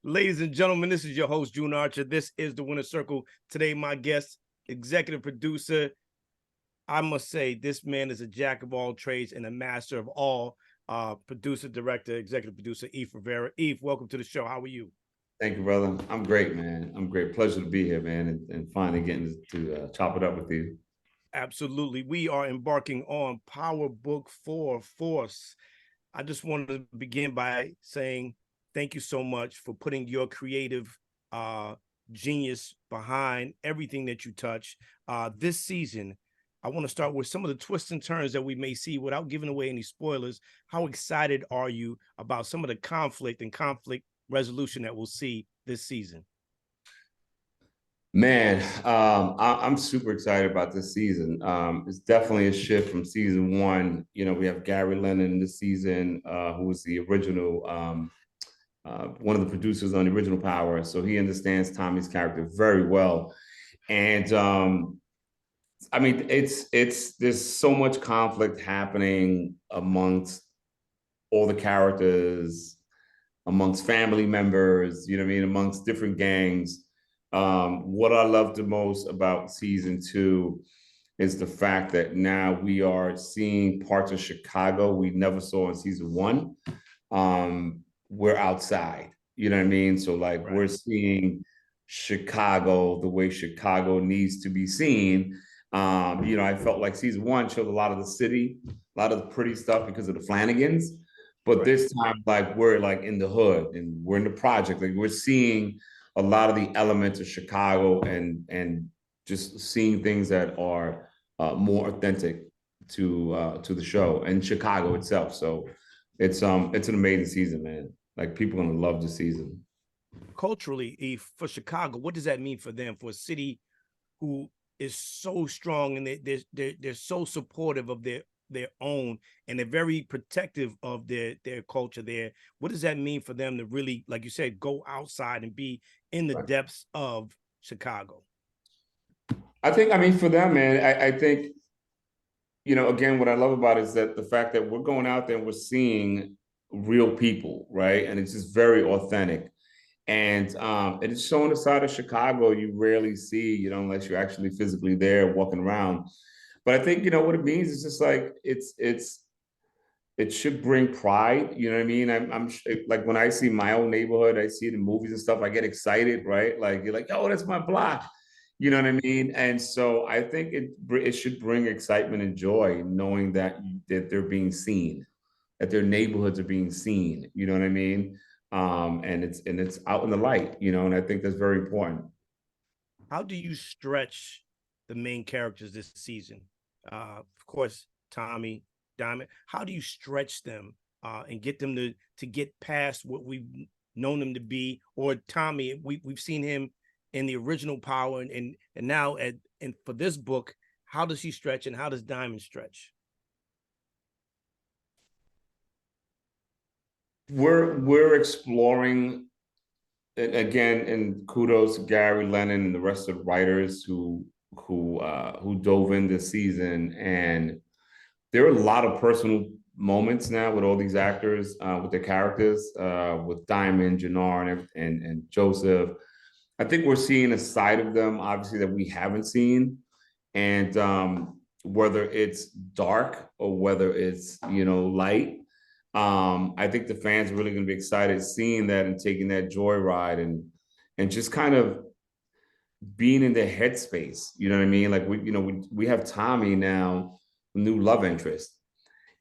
Ladies and gentlemen, this is your host, June Archer. This is the Winner Circle. Today, my guest, executive producer. I must say, this man is a jack of all trades and a master of all. Producer, director, executive producer, Eif Rivera. Eif, welcome to the show. How are you? Thank you, brother. I'm great, man. I'm great. Pleasure to be here, man, and finally getting to chop it up with you. Absolutely. We are embarking on Power Book 4 Force. I just wanted to begin by saying thank you so much for putting your creative genius behind everything that you touch. This season, I want to start with some of the twists and turns that we may see without giving away any spoilers. How excited are you about some of the conflict resolution that we'll see this season? Man, I'm super excited about this season. It's definitely a shift from season one. You know, we have Gary Lennon this season, who was the original, one of the producers on the original Power. So he understands Tommy's character very well. And I mean, it's there's so much conflict happening amongst all the characters, amongst family members, you know what I mean, amongst different gangs. What I love the most about season two is the fact that now we are seeing parts of Chicago we never saw in season one. We're outside, you know what I mean? So like Right. we're seeing Chicago the way Chicago needs to be seen. You know, I felt like season one showed a lot of the city, a lot of the pretty stuff because of the Flanagans. But Right. this time, like we're like in the hood and we're in the project. Like we're seeing a lot of the elements of Chicago and just seeing things that are more authentic to the show and Chicago itself. So it's an amazing season, man. Like people are gonna love the season. Culturally, for Chicago, what does that mean for them, for a city who is so strong and they're so supportive of their own, and they're very protective of their culture there? What does that mean for them to really, like you said, go outside and be in the Right. depths of Chicago? I think, I mean, for them, man, I think, you know, again, what I love about it is that the fact that we're going out there and we're seeing real people, right? And it's just very authentic. And it's showing a side of Chicago you rarely see, you know, unless you're actually physically there walking around. But I think, you know, what it means is just like it should bring pride. You know what I mean? I'm like when I see my own neighborhood, I see it in movies and stuff. I get excited, right? Like you're like, oh, that's my block. You know what I mean? And so I think it should bring excitement and joy, knowing that they're being seen, that their neighborhoods are being seen. You know what I mean? And it's out in the light. You know, and I think that's very important. How do you stretch the main characters this season? Of course, Tommy, Diamond. How do you stretch them and get them to get past what we've known them to be? Or Tommy, we've seen him in the original Power, and now and for this book, how does he stretch and how does Diamond stretch? We're exploring again, and kudos to Gary Lennon and the rest of the writers who dove in this season. And there are a lot of personal moments now with all these actors, with their characters, with Diamond, Jannar, and Joseph. I think we're seeing a side of them, obviously, that we haven't seen, and whether it's dark or whether it's light. I think the fans are really going to be excited seeing that and taking that joyride and just kind of being in their headspace. You know what I mean? Like we have Tommy now, new love interest,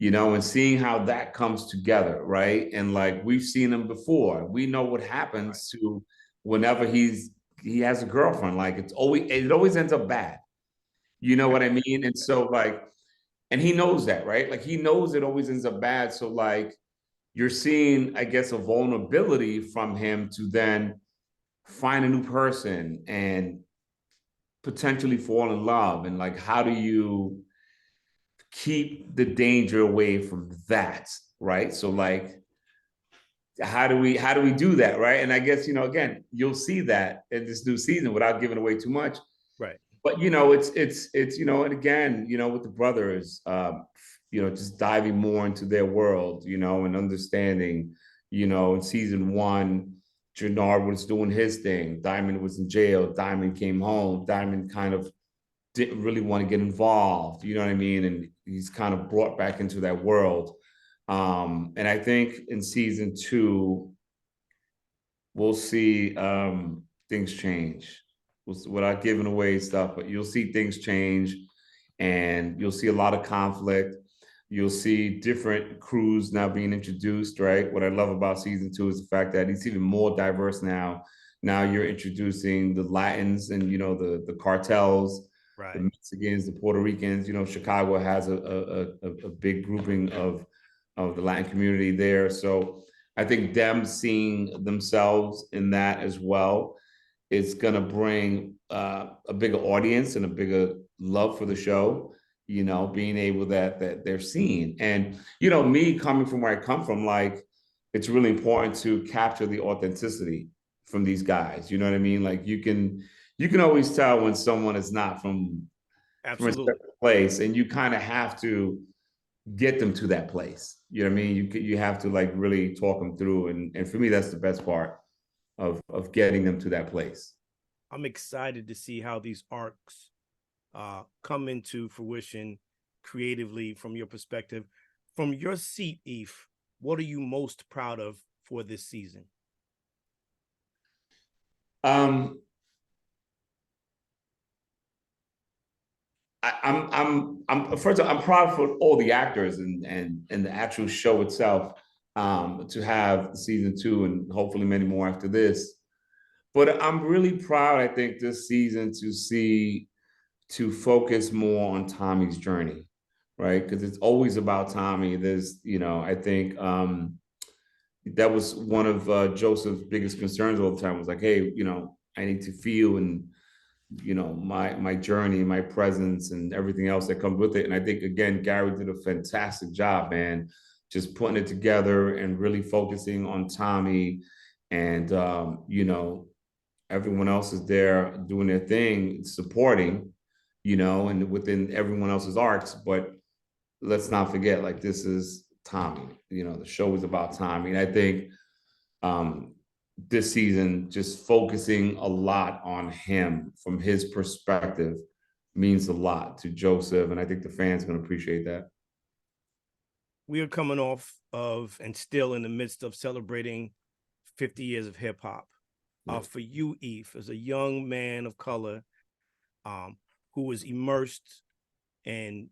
and seeing how that comes together, right? And like we've seen him before. We know what happens to whenever he has a girlfriend. Like it always ends up bad. You know what I mean? And so like, and he knows that, right? Like he knows it always ends up bad. So like you're seeing, I guess, a vulnerability from him to then find a new person and potentially fall in love. And like, how do you keep the danger away from that? Right. So like, how do we do that? Right. And I guess, again, you'll see that in this new season without giving away too much. Right. But it's and again, with the brothers, just diving more into their world, and understanding, in season one, Jannard was doing his thing. Diamond was in jail. Diamond came home. Diamond kind of didn't really want to get involved. You know what I mean? And he's kind of brought back into that world. And I think in season 2, we'll see things change without giving away stuff, but you'll see things change and you'll see a lot of conflict. You'll see different crews now being introduced, right? What I love about season 2 is the fact that it's even more diverse now. Now you're introducing the Latins and, the cartels, the Right. Mexicans, the Puerto Ricans. Chicago has a big grouping of the Latin community there. So I think them seeing themselves in that as well is going to bring a bigger audience and a bigger love for the show. Being able that they're seen, and me coming from where I come from, like it's really important to capture the authenticity from these guys. You know what I mean? Like you can always tell when someone is not from a certain Absolutely. place, and you kind of have to get them to that place. You know what I mean? You have to like really talk them through, and for me, that's the best part of getting them to that place. I'm excited to see how these arcs come into fruition creatively from your perspective. From your seat, Eif, what are you most proud of for this season? Um, I'm first of all, I'm proud for all the actors and the actual show itself, to have season 2 and hopefully many more after this. But I'm really proud, I think, this season to focus more on Tommy's journey, right? Because it's always about Tommy. I think that was one of Joseph's biggest concerns all the time, was like, hey, I need to feel and my journey, my presence, and everything else that comes with it. And I think again, Gary did a fantastic job, man, just putting it together and really focusing on Tommy, and everyone else is there doing their thing, supporting, and within everyone else's arcs. But let's not forget, like, this is Tommy. The show is about Tommy, and I think um, this season, just focusing a lot on him from his perspective means a lot to Joseph, and I think the fans going to appreciate that. We are coming off of and still in the midst of celebrating 50 years of hip hop. Yeah. For you, Eif, as a young man of color, who was immersed and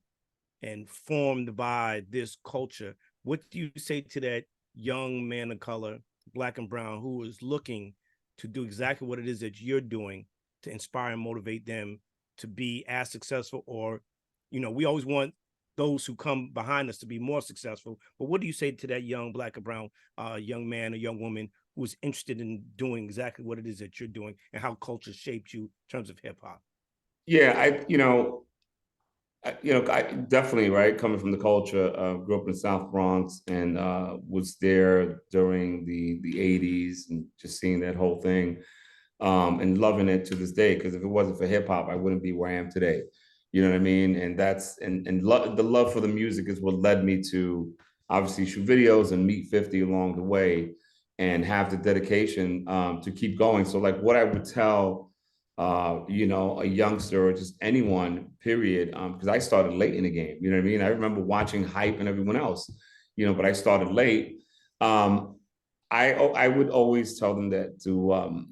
formed by this culture, what do you say to that young man of color, black and brown, who is looking to do exactly what it is that you're doing to inspire and motivate them to be as successful? Or, we always want those who come behind us to be more successful, but what do you say to that young black and brown young man or young woman who is interested in doing exactly what it is that you're doing, and how culture shaped you in terms of hip hop? Yeah, I definitely, right, coming from the culture. Grew up in South Bronx, and was there during the '80s, and just seeing that whole thing, and loving it to this day. Because if it wasn't for hip hop, I wouldn't be where I am today. You know what I mean? And that's the love for the music is what led me to obviously shoot videos and meet 50 along the way, and have the dedication to keep going. So like what I would tell a youngster or just anyone, period, because I started late in the game. You know what I mean? I remember watching Hype and everyone else, but I started late. Um, I would always tell them that to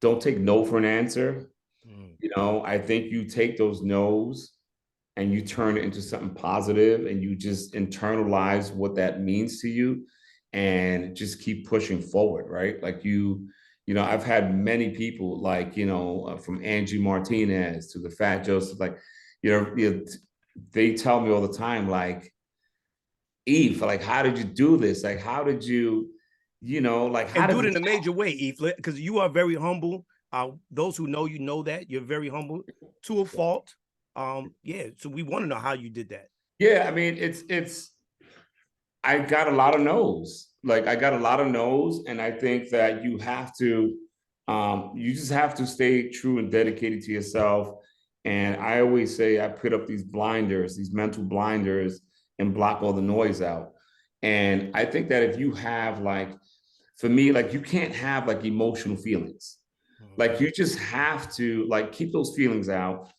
don't take no for an answer. Mm. I think you take those no's and you turn it into something positive, and you just internalize what that means to you, and just keep pushing forward, right? Like I've had many people, like, from Angie Martinez to the Fat Joseph, like, they tell me all the time, like, Eve, like, how did you do this? Like, how did you, like, how And do does it it in a major way, Eif, because you are very humble. Those who know you know that you're very humble to a fault. Yeah, so we want to know how you did that. Yeah, I mean, it's I got a lot of no's. Like, I got a lot of no's, and I think that you just have to stay true and dedicated to yourself. And I always say I put up these blinders, these mental blinders, and block all the noise out. And I think that if you have like for me, like you can't have like emotional feelings. Like you just have to like keep those feelings out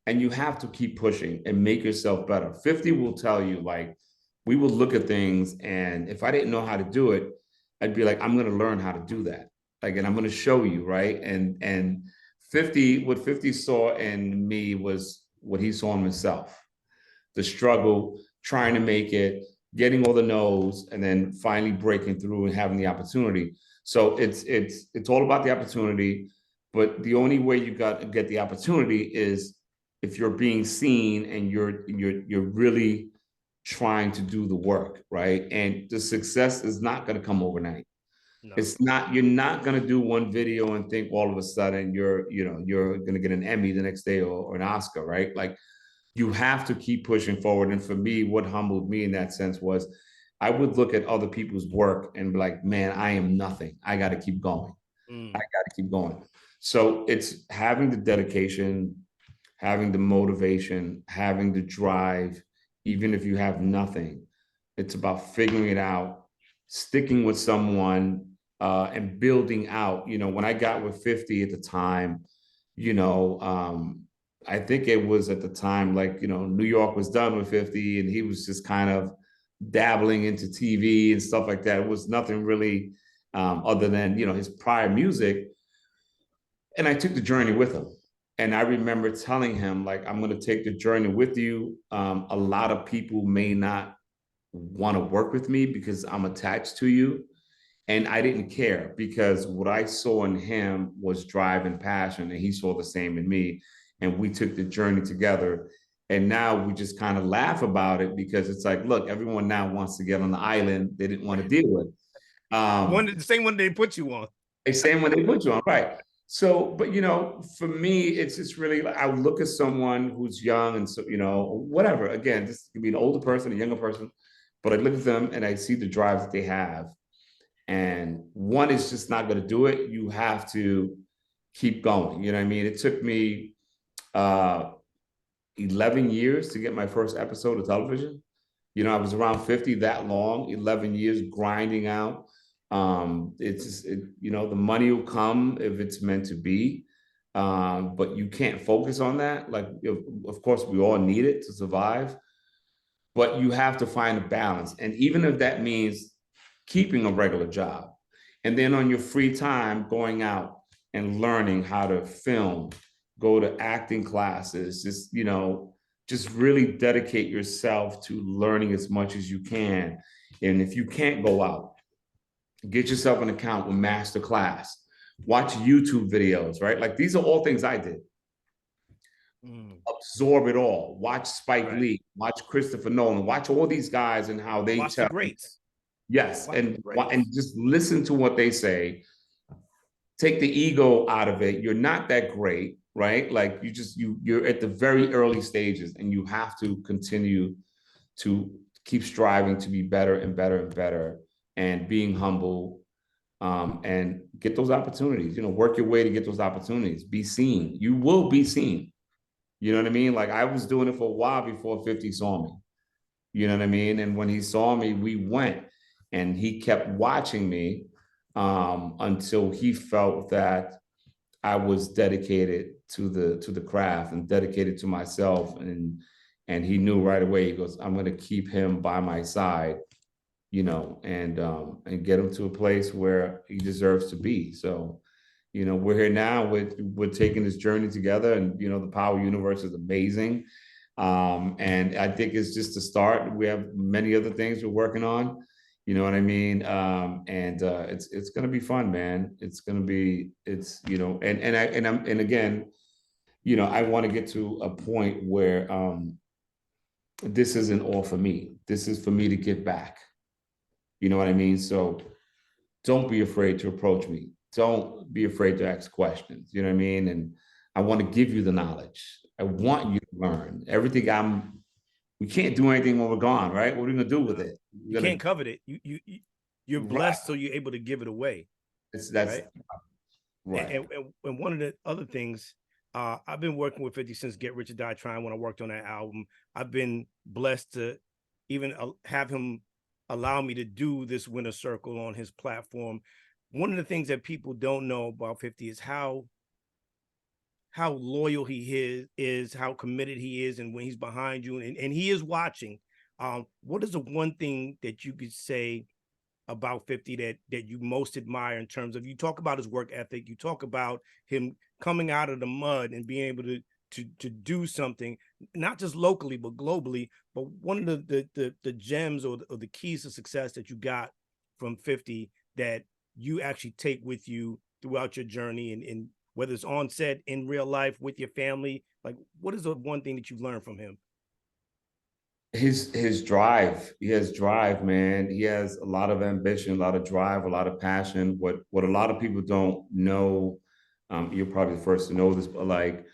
and you have to keep pushing and make yourself better. 50 will tell you, like, we will look at things, and if I didn't know how to do it, I'd be like, I'm going to learn how to do that. Like, and I'm going to show you, right? And 50, what 50 saw in me was what he saw in himself, the struggle, trying to make it, getting all the no's, and then finally breaking through and having the opportunity. So it's all about the opportunity, but the only way you got to get the opportunity is if you're being seen and you're really trying to do the work, right? And the success is not going to come overnight. No. It's not, you're not going to do one video and think all of a sudden you're going to get an Emmy the next day, or an Oscar, right? Like, you have to keep pushing forward. And for me, what humbled me in that sense was I would look at other people's work and be like, man, I am nothing. I got to keep going. I got to keep going. So it's having the dedication, having the motivation, having the drive, even if you have nothing. It's about figuring it out, sticking with someone, and building out. You know, when I got with 50 at the time, you know, I think it was at the time, like, you know, New York was done with 50 and he was just kind of dabbling into TV and stuff like that. It was nothing really, other than, you know, his prior music. And I took the journey with him. And I remember telling him, like, I'm going to take the journey with you. A lot of people may not want to work with me because I'm attached to you. And I didn't care, because what I saw in him was drive and passion, and he saw the same in me. And we took the journey together. And now we just kind of laugh about it, because it's like, look, everyone now wants to get on the island they didn't want to deal with. The same one they put you on. They same when they put you on, right? So, but you know, for me, it's just really like I would look at someone who's young and so, you know, whatever. Again, this could be an older person, a younger person, but I look at them and I see the drive that they have, and one is just not going to do it. You have to keep going. You know what I mean? It took me uh 11 years to get my first episode of television. You know, I was around 50 that long, 11 years grinding out. It's just, you know, the money will come if it's meant to be. But you can't focus on that. Like, of course, we all need it to survive, but you have to find a balance. And even if that means keeping a regular job, and then on your free time, going out and learning how to film, go to acting classes, just, you know, just really dedicate yourself to learning as much as you can. And if you can't go out, get yourself an account with Masterclass, watch YouTube videos, right? Like, these are all things I did. Absorb it all. Watch Spike Lee, watch Christopher Nolan, watch all these guys and how they Watch tell. the greats. Yes, and just listen to what they say. Take the ego out of it. You're not that great, right? Like, you're at the very early stages, and you have to continue to keep striving to be better and better and better, and being humble, and get those opportunities. You know, work your way to get those opportunities. Be seen. You will be seen. You know what I mean? Like, I was doing it for a while before 50 saw me. You know what I mean? And when he saw me, we went, and he kept watching me, until he felt that I was dedicated to the craft and dedicated to myself. And he knew right away, he goes, I'm going to keep him by my side, you know, and get him to a place where he deserves to be. So, you know, we're here now. We're taking this journey together, and you know, the Power Universe is amazing. And I think it's just a start. We have many other things we're working on. You know what I mean? And it's gonna be fun, man. It's you know, and again, you know, I want to get to a point where this isn't all for me. This is for me to give back. You know what I mean? So don't be afraid to approach me. Don't be afraid to ask questions. You know what I mean? And I want to give you the knowledge. I want you to learn everything. We can't do anything when we're gone, right? What are we gonna do with it? You can't covet it. You're blessed, right. so you're able to give it away. That's right. right. And one of the other things, I've been working with 50 since Get Rich or Die Trying. When I worked on that album, I've been blessed to even have him allow me to do this winner circle on his platform. one of the things that people don't know about 50 is how loyal he is, how committed he is, and when he's behind you, and he is watching. What is the one thing that you could say about 50 that you most admire in terms of, you talk about his work ethic, you talk about him coming out of the mud and being able to do something, not just locally but globally. But one of the gems or the keys to success that you got from 50 that you actually take with you throughout your journey, and whether it's on set, in real life, with your family, like what is the one thing that you've learned from him? His drive. He has drive, man. He has a lot of ambition, a lot of drive, a lot of passion. What a lot of people don't know, you're probably the first to know this, but like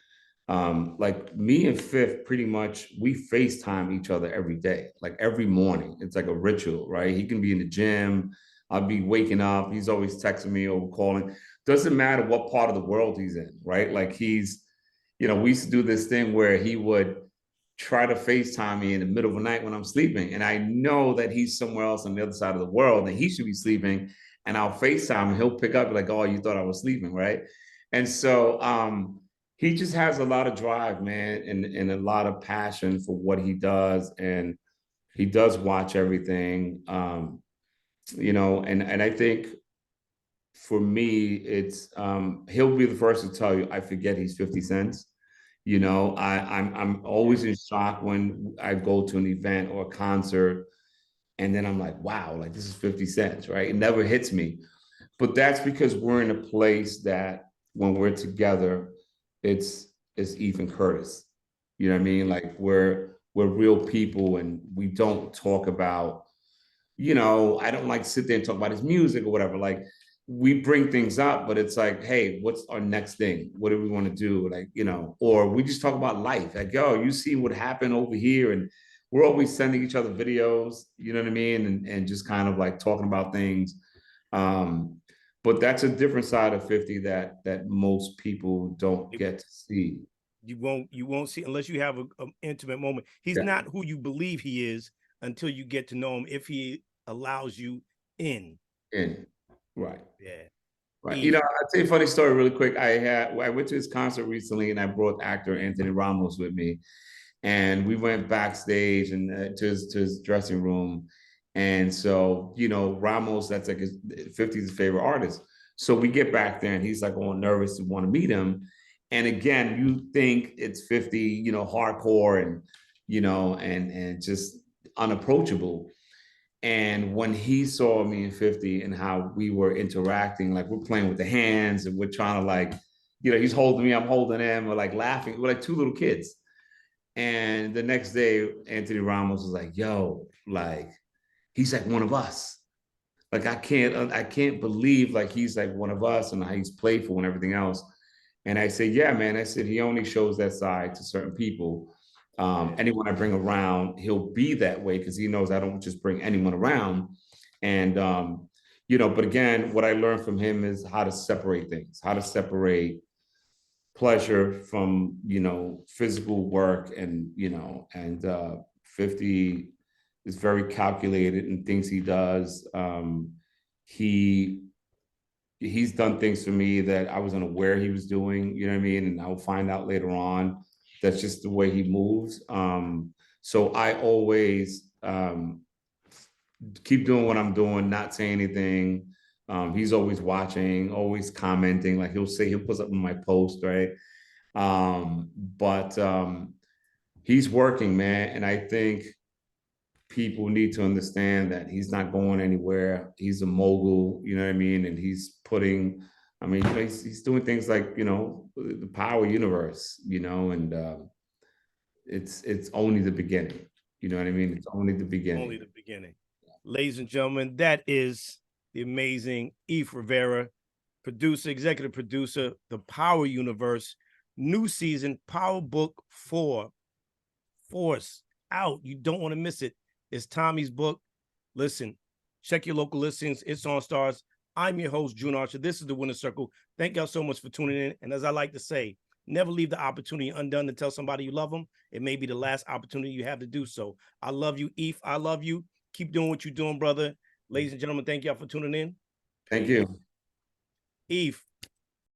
me and Fifth, pretty much we FaceTime each other every day, like every morning. It's like a ritual, right? He can be in the gym, I'll be waking up. He's always texting me or calling. Doesn't matter what part of the world he's in, right? Like we used to do this thing where he would try to FaceTime me in the middle of the night when I'm sleeping. And I know that he's somewhere else on the other side of the world and he should be sleeping. And I'll FaceTime and he'll pick up like, oh, you thought I was sleeping, right? And so he just has a lot of drive, man, and a lot of passion for what he does. And he does watch everything. And I think for me, it's he'll be the first to tell you, I forget he's 50 cents. I'm always in shock when I go to an event or a concert, and then I'm like, wow, like this is 50 cents, right? It never hits me. But that's because we're in a place that when we're together, it's Ethan Curtis. You know what I mean? Like we're real people and we don't talk about, I don't like to sit there and talk about his music or whatever. Like we bring things up, but it's like, hey, what's our next thing? What do we want to do? Like, or we just talk about life. Like, yo, you see what happened over here. And we're always sending each other videos, you know what I mean? And just kind of like talking about things. Um, but that's a different side of 50 that most people don't get to see. You won't see unless you have an intimate moment. He's Yeah. not who you believe he is until you get to know him, if he allows you in. And right. Yeah. Right. Eif. I'll tell you a funny story really quick. I went to his concert recently and I brought actor Anthony Ramos with me. And we went backstage and to his dressing room. And so, Ramos, that's like his 50's favorite artist. So we get back there and he's like all nervous to want to meet him. And again, you think it's 50, hardcore and, and just unapproachable. And when he saw me and 50 and how we were interacting, like we're playing with the hands and we're trying to like, he's holding me, I'm holding him, we're like laughing, we're like two little kids. And the next day, Anthony Ramos was like, yo, like, he's like one of us. Like I can't believe like he's like one of us and how he's playful and everything else. And I said, yeah, man. I said he only shows that side to certain people. Anyone I bring around, he'll be that way because he knows I don't just bring anyone around. And but again, what I learned from him is how to separate things, how to separate pleasure from physical work, and 50 is very calculated in things he does. He he's done things for me that I was unaware he was doing, you know what I mean? And I'll find out later on. That's just the way he moves. So I always keep doing what I'm doing, not say anything. He's always watching, always commenting. Like he'll put up in my post, right? But he's working, man. And I think people need to understand that he's not going anywhere. He's a mogul, you know what I mean? And he's doing things like, the power universe, and it's only the beginning. You know what I mean? It's only the Only beginning. the beginning. Ladies and gentlemen, that is the amazing Eif Rivera, producer, executive producer, The Power Universe, new season, Power Book 4, Force, out. You don't want to miss it. It's Tommy's book. Listen, check your local listings. It's on Stars. I'm your host, June Archer. This is the Winner Circle. Thank y'all so much for tuning in. And as I like to say, never leave the opportunity undone to tell somebody you love them. It may be the last opportunity you have to do so. I love you, Eif. I love you. Keep doing what you're doing, brother. Ladies and gentlemen, thank y'all for tuning in. Thank Peace. you. Eif,